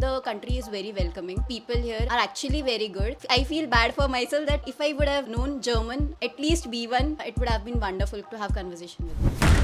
The country is very welcoming. People here are actually very good. I feel bad for myself that if I would have known German, at least B1, it would have been wonderful to have conversation with them.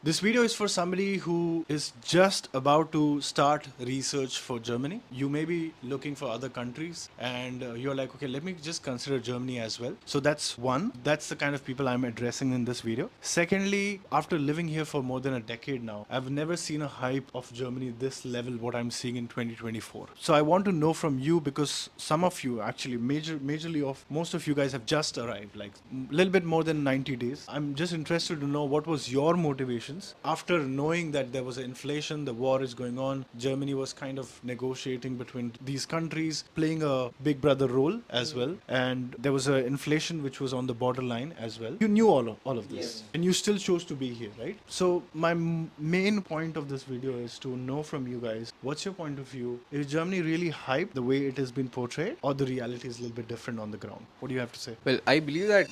This video is for somebody who is just about to start research for Germany. You may be looking for other countries and you're like, okay, let me just consider Germany as well. So that's one. That's the kind of people I'm addressing in this video. Secondly, after living here for more than a decade now, I've never seen a hype of Germany this level, what I'm seeing in 2024. So I want to know from you, because some of you actually, majorly of most of you guys have just arrived, like a little bit more than 90 days. I'm just interested to know what was your motivation after knowing that there was an inflation, the war is going on, Germany was kind of negotiating between these countries, playing a big brother role as well, and there was an inflation which was on the borderline as well. You knew all of this, yes, and you still chose to be here, right? So my main point of this video is to know from you guys, what's your point of view? Is Germany really hyped the way it has been portrayed, or the reality is a little bit different on the ground? What do you have to say? Well, I believe that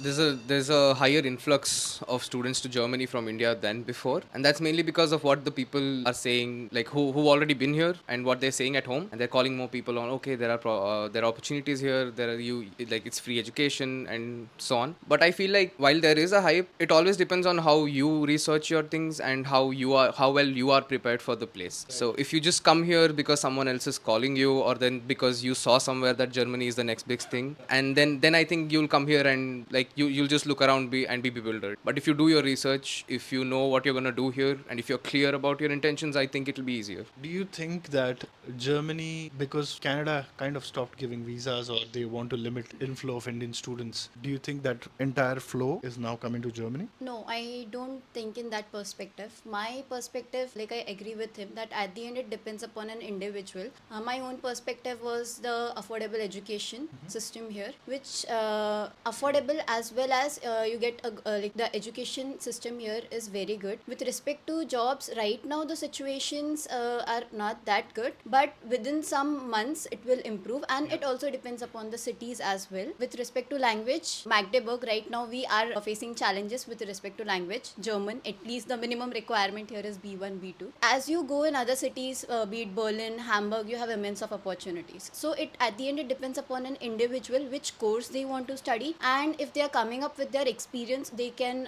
there's a higher influx of students to Germany from India than before, and that's mainly because of what the people are saying, like who already been here and what they're saying at home, and they're calling more people on. Okay, there are opportunities here. There are like it's free education and so on. But I feel like while there is a hype, it always depends on how you research your things and how well you are prepared for the place. Right. So if you just come here because someone else is calling you, or then because you saw somewhere that Germany is the next big thing, and then I think you'll come here and like you'll just look around be bewildered. But if you do your research, if you know what you're gonna do here, and if you're clear about your intentions, I think it'll be easier. Do you think that Germany, because Canada kind of stopped giving visas or they want to limit inflow of Indian students, do you think that entire flow is now coming to Germany? No, I don't think in that perspective. My perspective, like I agree with him, that at the end it depends upon an individual. My own perspective was the affordable education system here, which affordable as well as you get like the education system here is very good. With respect to jobs, right now the situations are not that good, but within some months it will improve, and it also depends upon the cities as well. With respect to language, Magdeburg, right now we are facing challenges with respect to language. German, at least the minimum requirement here is B1, B2. As you go in other cities, be it Berlin, Hamburg, you have immense of opportunities. So it at the end it depends upon an individual which course they want to study, and if they are coming up with their experience, they can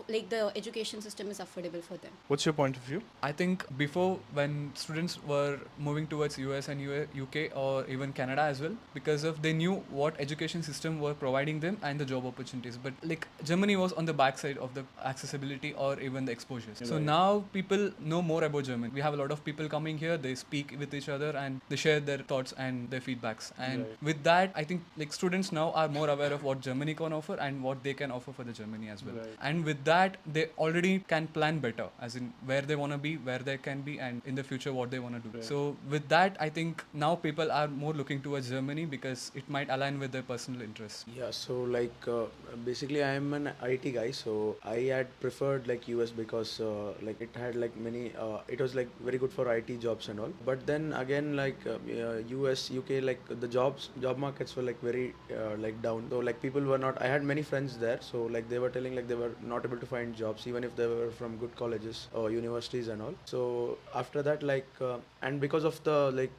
like the education system is affordable for them. What's your point of view? I think before, when students were moving towards US and UK or even Canada as well, because of they knew what education system were providing them and the job opportunities. But like Germany was on the backside of the accessibility or even the exposures. Right. So now people know more about German. We have a lot of people coming here. They speak with each other and they share their thoughts and their feedbacks. And right. With that, I think like students now are more aware of what Germany can offer and what they can offer for the Germany as well. Right. And with that, they already can plan better, as in where they want to be, where they can be, and in the future what they want to do. Right. So with that, I think now people are more looking towards Germany because it might align with their personal interests. Yeah, so like basically I am an IT guy, so I had preferred like US because like it had like many it was like very good for IT jobs and all. But then again, like US, UK, like the job markets were like very like down. So like people were not. I had many friends there, so like they were telling like they were not able to find jobs even if they were from good colleges or universities and all. So after that, like and because of the like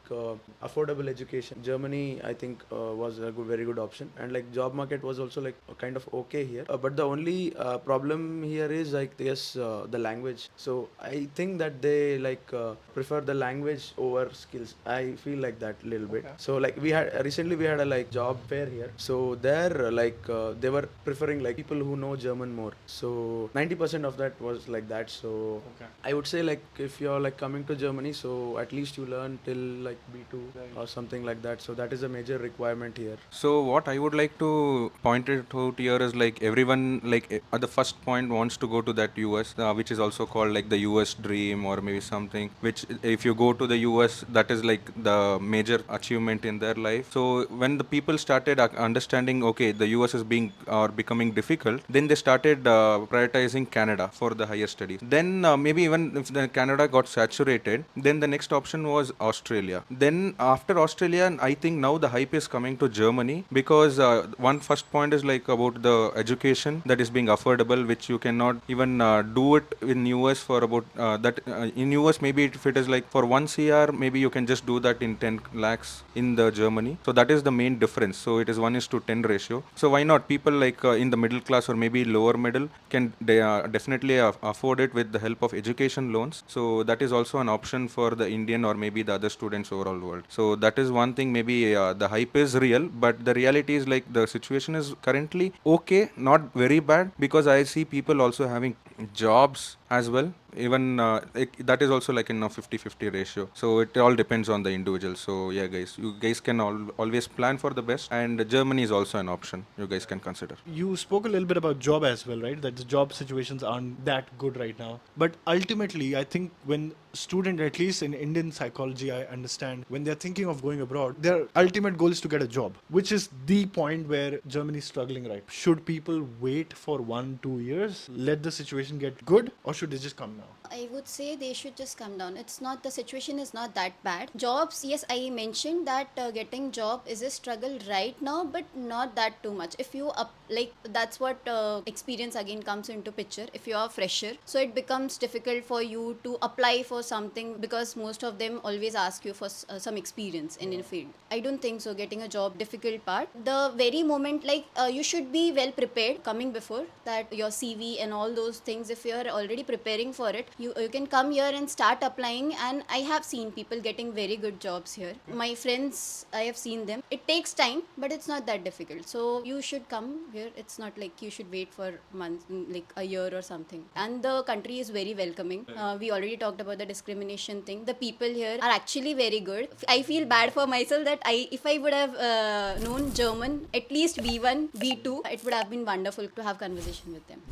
affordable education, Germany I think was a very good option, and like job market was also like kind of okay here. But the only problem here is like yes, the language. So I think that they like prefer the language over skills. I feel like that a little bit. Okay. So like we had recently we had a like job fair here. So there like they were preferring like people who know German more. So 90% of that was like that. So okay. I would say like if you're like coming to Germany, so at least you learn till like B2 right. or something like that. So that is a major requirement here. So what I would like to point it out here is like everyone like at the first point wants to go to that US, which is also called like the US dream or maybe something, which if you go to the US, that is like the major achievement in their life. So when the people started understanding, okay, the US is being or becoming difficult, then they started prioritizing Canada for the higher higher studies. Then maybe even if the Canada got saturated, then the next option was Australia. Then after Australia, I think now the hype is coming to Germany, because one first point is like about the education that is being affordable, which you cannot even do it in US for about that in US maybe if it is like for 1 CR, maybe you can just do that in 10 lakhs in the Germany. So that is the main difference. So it is 1:10 ratio. So why not people like in the middle class or maybe lower middle can definitely afford it with the help of education loans. So that is also an option for the Indian or maybe the other students overall world. So that is one thing. Maybe the hype is real, but the reality is like the situation is currently okay, not very bad, because I see people also having jobs as well. Even that is also like in a 50-50 ratio. So it all depends on the individual. So yeah, guys, you guys can always plan for the best, and Germany is also an option you guys can consider. You spoke a little bit about job as well, right? That the job situations aren't that good right now. But ultimately, I think when student, at least in Indian psychology, I understand when they're thinking of going abroad, their ultimate goal is to get a job, which is the point where Germany is struggling, right? Should people wait for 1-2 years, let the situation get good, or should they just come now? I would say they should just come down. It's not, the situation is not that bad. Jobs, yes, I mentioned that getting job is a struggle right now, but not that too much. If you up, like that's what experience again comes into picture. If you are fresher, so it becomes difficult for you to apply for something, because most of them always ask you for some experience in a field. I don't think so. Getting a job difficult part. The very moment, like you should be well prepared coming before that, your CV and all those things. If you are already preparing for it, you can come here and start applying, and I have seen people getting very good jobs here. My friends, I have seen them. It takes time, but it's not that difficult. So you should come here. It's not like you should wait for months, like a year or something. And the country is very welcoming. We already talked about the discrimination thing. The people here are actually very good. I feel bad for myself that if I would have known German, at least B1, B2, it would have been wonderful to have conversation with them.